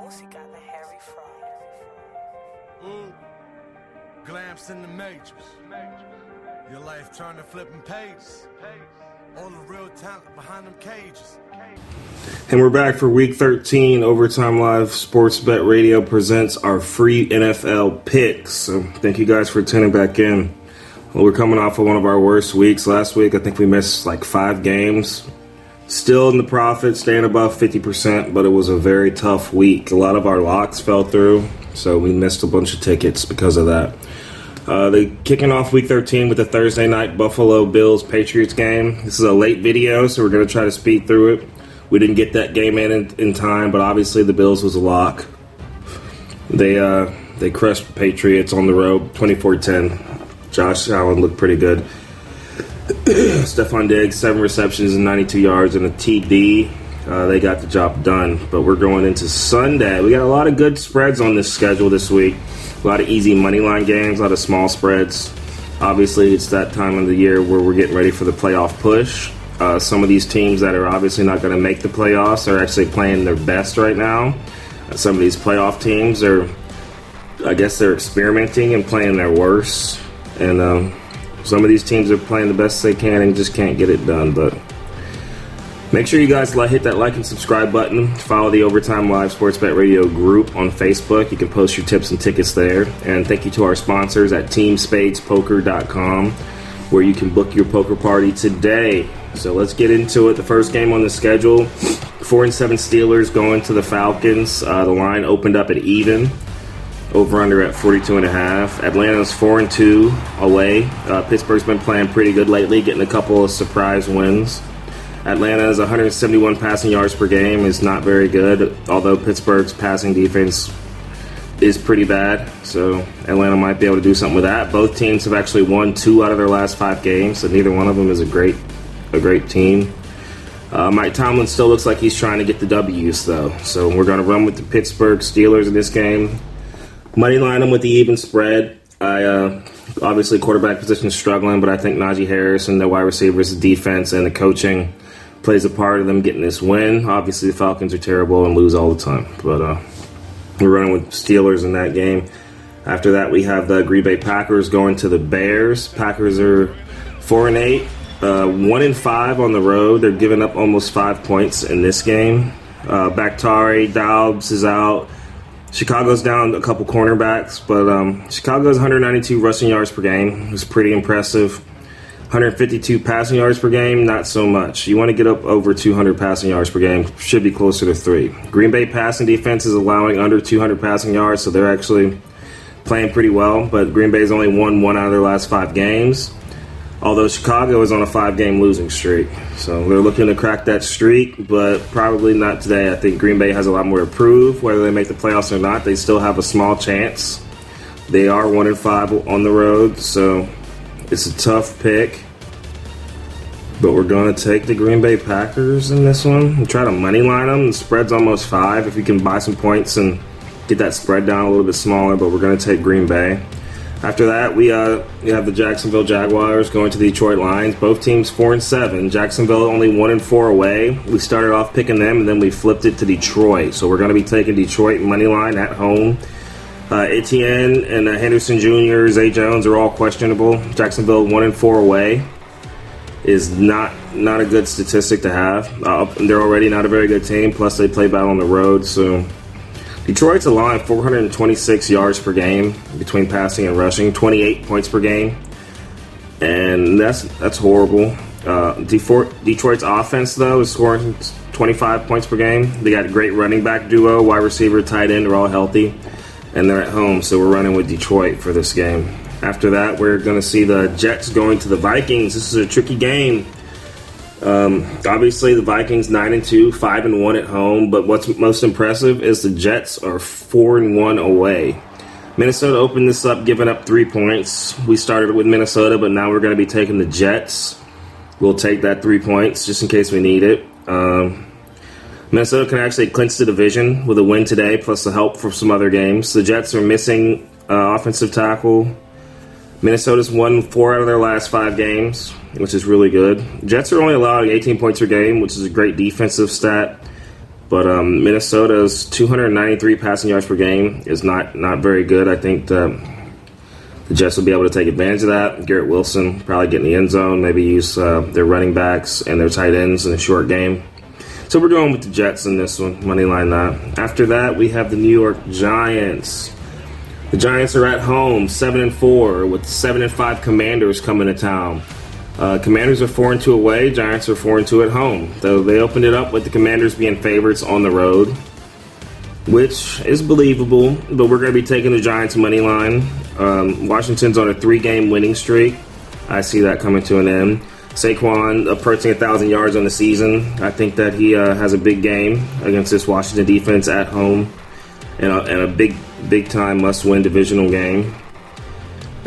música de Harry Fraud. Glamps in the Matrix. Your life turning flipping pages. All the real talent behind them cages. And we're back for Week 13. Overtime Live Sports Bet Radio presents our free NFL picks. So thank you guys for tuning back in. Well, we're coming off of one of our worst weeks. Last week, I think we missed like 5 games. Still in the profit, staying above 50%, but it was a very tough week. A lot of our locks fell through, so we missed a bunch of tickets because of that. They kicking off Week 13 with the Thursday night Buffalo Bills-Patriots game. This is a late video, so we're going to try to speed through it. We didn't get that game in time, but obviously the Bills was a lock. They crushed the Patriots on the road, 24-10. Josh Allen looked pretty good. Stephon Diggs, 7 receptions and 92 yards and a TD. They got the job done. But we're going into Sunday. We got a lot of good spreads on this schedule this week. A lot of easy money line games, a lot of small spreads. Obviously, it's that time of the year where we're getting ready for the playoff push. Some of these teams that are obviously not going to make the playoffs are actually playing their best right now. Some of these playoff teams are, I guess they're experimenting and playing their worst. And some of these teams are playing the best they can and just can't get it done. But make sure you guys hit that like and subscribe button. Follow the Overtime Live Sports Bet Radio group on Facebook. You can post your tips and tickets there. And thank you to our sponsors at TeamSpadesPoker.com, where you can book your poker party today. So let's get into it. The first game on the schedule, 4-7 Steelers going to the Falcons. The line opened up at even. Over-under at 42.5. Atlanta's 4-2 away. Pittsburgh's been playing pretty good lately, getting a couple of surprise wins. Atlanta's 171 passing yards per game is not very good, although Pittsburgh's passing defense is pretty bad. So Atlanta might be able to do something with that. Both teams have actually won 2 out of their last 5 games, so neither one of them is a great team. Mike Tomlin still looks like he's trying to get the W's, though. So we're going to run with the Pittsburgh Steelers in this game. Money line them with the even spread. Obviously, quarterback position is struggling, but I think Najee Harris and the wide receivers, the defense, and the coaching plays a part of them getting this win. Obviously, the Falcons are terrible and lose all the time, but we're running with Steelers in that game. After that, we have the Green Bay Packers going to the Bears. Packers are 4-8, 1-5 on the road. They're giving up almost 5 points in this game. Bakhtiari, Doubs is out. Chicago's down a couple cornerbacks, but Chicago's 192 rushing yards per game. It's pretty impressive. 152 passing yards per game, not so much. You want to get up over 200 passing yards per game. Should be closer to 3. Green Bay passing defense is allowing under 200 passing yards, so they're actually playing pretty well. But Green Bay's only won 1 out of their last 5 games, although Chicago is on a 5-game losing streak. So they're looking to crack that streak, but probably not today. I think Green Bay has a lot more to prove. Whether they make the playoffs or not, they still have a small chance. They are 1-5 on the road, so it's a tough pick. But we're going to take the Green Bay Packers in this one and try to money line them. The spread's almost 5 if you can buy some points and get that spread down a little bit smaller, but we're going to take Green Bay. After that, we have the Jacksonville Jaguars going to the Detroit Lions. Both teams 4-7. Jacksonville only 1-4 away. We started off picking them, and then we flipped it to Detroit. So we're going to be taking Detroit money line at home. Etienne and Henderson Jr., Zay Jones are all questionable. Jacksonville 1-4 away is not a good statistic to have. They're already not a very good team. Plus, they play bad on the road, so Detroit's allowing 426 yards per game between passing and rushing, 28 points per game, and that's horrible. Detroit's offense, though, is scoring 25 points per game. They got a great running back duo, wide receiver, tight end, they're all healthy, and they're at home, so we're running with Detroit for this game. After that, we're going to see the Jets going to the Vikings. This is a tricky game. Obviously, the Vikings 9-2, 5-1 at home. But what's most impressive is the Jets are 4-1 away. Minnesota opened this up, giving up 3 points. We started with Minnesota, but now we're going to be taking the Jets. We'll take that 3 points just in case we need it. Minnesota can actually clinch the division with a win today, plus the help from some other games. The Jets are missing offensive tackle. Minnesota's won 4 out of their last 5 games, which is really good. Jets are only allowing 18 points per game, which is a great defensive stat. But Minnesota's 293 passing yards per game is not very good. I think the Jets will be able to take advantage of that. Garrett Wilson probably get in the end zone, maybe use their running backs and their tight ends in a short game. So we're going with the Jets in this one, money line that. After that, we have the New York Giants. The Giants are at home, 7-4, with 7-5 Commanders coming to town. Commanders are 4-2 away. Giants are 4-2 at home. Though they opened it up with the Commanders being favorites on the road, which is believable. But we're going to be taking the Giants money line. Washington's on a 3-game winning streak. I see that coming to an end. Saquon approaching 1,000 yards on the season. I think that he has a big game against this Washington defense at home, and a big time must-win divisional game.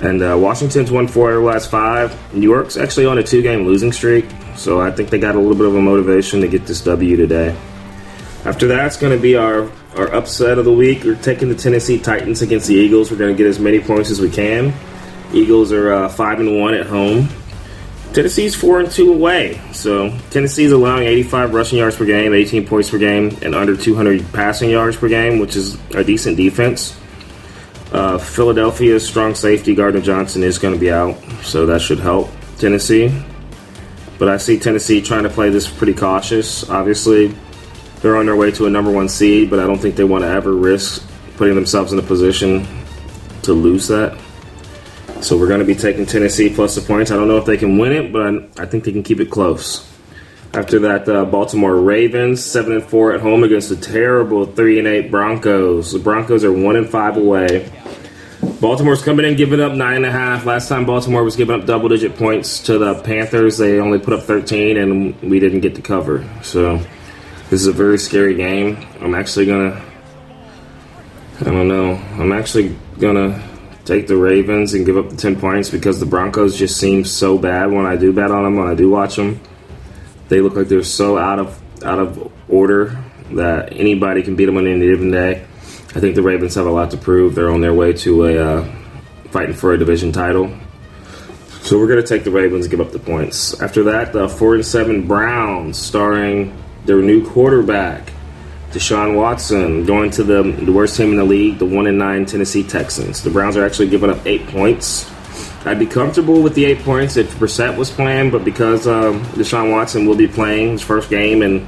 And Washington's won 4 out of the last 5. New York's actually on a 2-game losing streak, so I think they got a little bit of a motivation to get this W today. After that, it's going to be our upset of the week. We're taking the Tennessee Titans against the Eagles. We're going to get as many points as we can. Eagles are 5-1 at home. Tennessee's 4-2 away. So Tennessee's allowing 85 rushing yards per game, 18 points per game, and under 200 passing yards per game, which is a decent defense. Philadelphia's strong safety, Gardner Johnson, is going to be out, so that should help Tennessee. But I see Tennessee trying to play this pretty cautious. Obviously, they're on their way to a number 1 seed, but I don't think they want to ever risk putting themselves in a position to lose that. So we're going to be taking Tennessee plus the points. I don't know if they can win it, but I think they can keep it close. After that, Baltimore Ravens, 7-4 at home against the terrible 3-8 Broncos. The Broncos are 1-5 away. Baltimore's coming in giving up 9.5. Last time Baltimore was giving up double-digit points to the Panthers, they only put up 13, and we didn't get to cover. So this is a very scary game. I'm actually going to take the Ravens and give up the 10 points because the Broncos just seem so bad when I do bet on them, when I do watch them. They look like they're so out of order that anybody can beat them on any given day. I think the Ravens have a lot to prove. They're on their way to fighting for a division title. So we're going to take the Ravens and give up the points. After that, the 4-7 Browns, starring their new quarterback, Deshaun Watson, going to the worst team in the league, the 1-9 Tennessee Texans. The Browns are actually giving up 8 points. I'd be comfortable with the 8 points if Brissett was playing, but because Deshaun Watson will be playing his first game in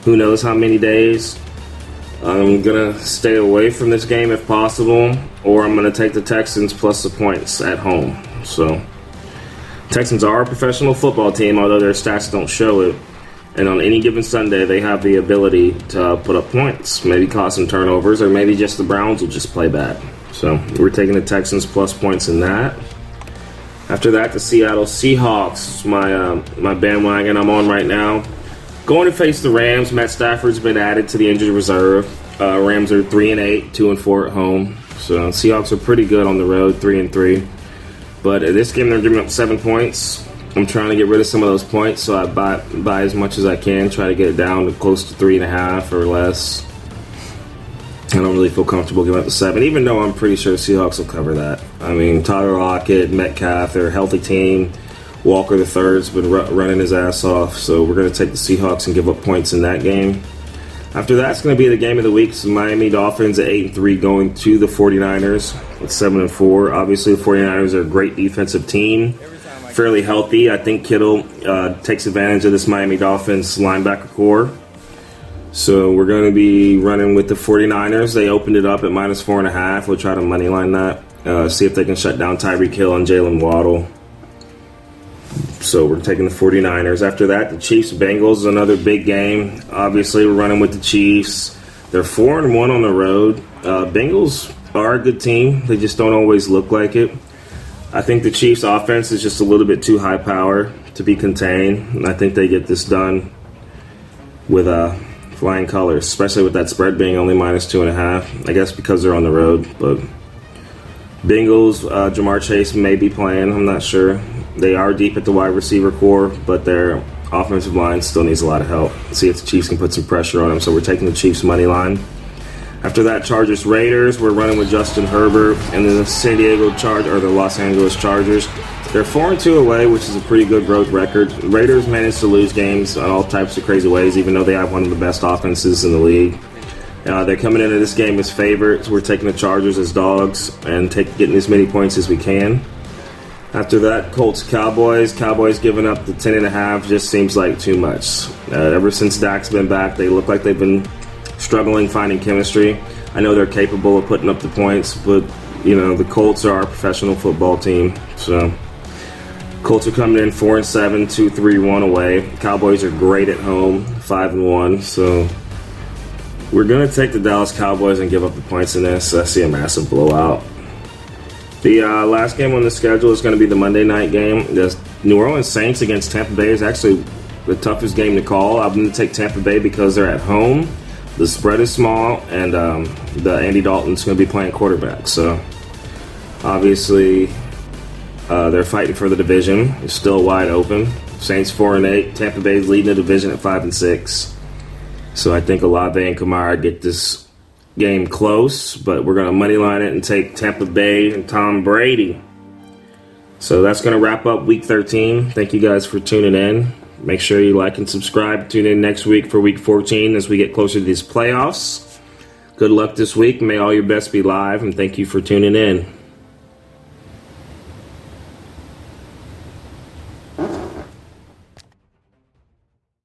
who knows how many days, I'm going to stay away from this game if possible, or I'm going to take the Texans plus the points at home. So, Texans are a professional football team, although their stats don't show it. And on any given Sunday, they have the ability to put up points, maybe cause some turnovers, or maybe just the Browns will just play bad. So, we're taking the Texans plus points in that. After that, the Seattle Seahawks, my bandwagon I'm on right now. Going to face the Rams. Matt Stafford's been added to the injured reserve. Rams are 3-8, 2-4 at home. So Seahawks are pretty good on the road, 3-3. But in this game, they're giving up 7 points. I'm trying to get rid of some of those points, so I buy as much as I can, try to get it down to close to 3.5 or less. I don't really feel comfortable giving up the 7, even though I'm pretty sure Seahawks will cover that. I mean, Tyler Lockett, Metcalf, they're a healthy team. Walker III's been running his ass off, so we're going to take the Seahawks and give up points in that game. After that, it's going to be the game of the week. So Miami Dolphins at 8-3 going to the 49ers at 7-4. Obviously, the 49ers are a great defensive team, fairly healthy. I think Kittle takes advantage of this Miami Dolphins linebacker core. So we're going to be running with the 49ers. They opened it up at -4.5. We'll try to moneyline that. See if they can shut down Tyreek Hill and Jalen Waddle. So we're taking the 49ers. After that, the Chiefs-Bengals is another big game. Obviously, we're running with the Chiefs. They're 4-1 on the road. Bengals are a good team. They just don't always look like it. I think the Chiefs' offense is just a little bit too high power to be contained. And I think they get this done with flying colors, especially with that spread being only -2.5. I guess because they're on the road. But Bengals, Jamar Chase may be playing. I'm not sure. They are deep at the wide receiver core, but their offensive line still needs a lot of help. See if the Chiefs can put some pressure on them. So we're taking the Chiefs money line. After that, Chargers Raiders. We're running with Justin Herbert, and then the Los Angeles Chargers They're 4-2 away, which is a pretty good road record. Raiders managed to lose games on all types of crazy ways, even though they have one of the best offenses in the league. They're coming into this game as favorites. We're taking the Chargers as dogs and getting as many points as we can. After that, Colts-Cowboys. Cowboys giving up the 10.5 just seems like too much. Ever since Dak's been back, they look like they've been struggling finding chemistry. I know they're capable of putting up the points, but, the Colts are our professional football team. So, Colts are coming in 4-7, 2-3-1 away. Cowboys are great at home, 5-1. So, we're going to take the Dallas Cowboys and give up the points in this. I see a massive blowout. The last game on the schedule is going to be the Monday night game. The New Orleans Saints against Tampa Bay is actually the toughest game to call. I'm going to take Tampa Bay because they're at home. The spread is small, and the Andy Dalton's going to be playing quarterback. So, obviously, they're fighting for the division. It's still wide open. Saints 4-8. Tampa Bay's leading the division at 5-6. So I think Olave and Kamara get this game close, but we're going to moneyline it and take Tampa Bay and Tom Brady. So that's going to wrap up Week 13. Thank you guys for tuning in. Make sure you like and subscribe. Tune in next week for Week 14 as we get closer to these playoffs. Good luck this week. May all your bets be live, and thank you for tuning in.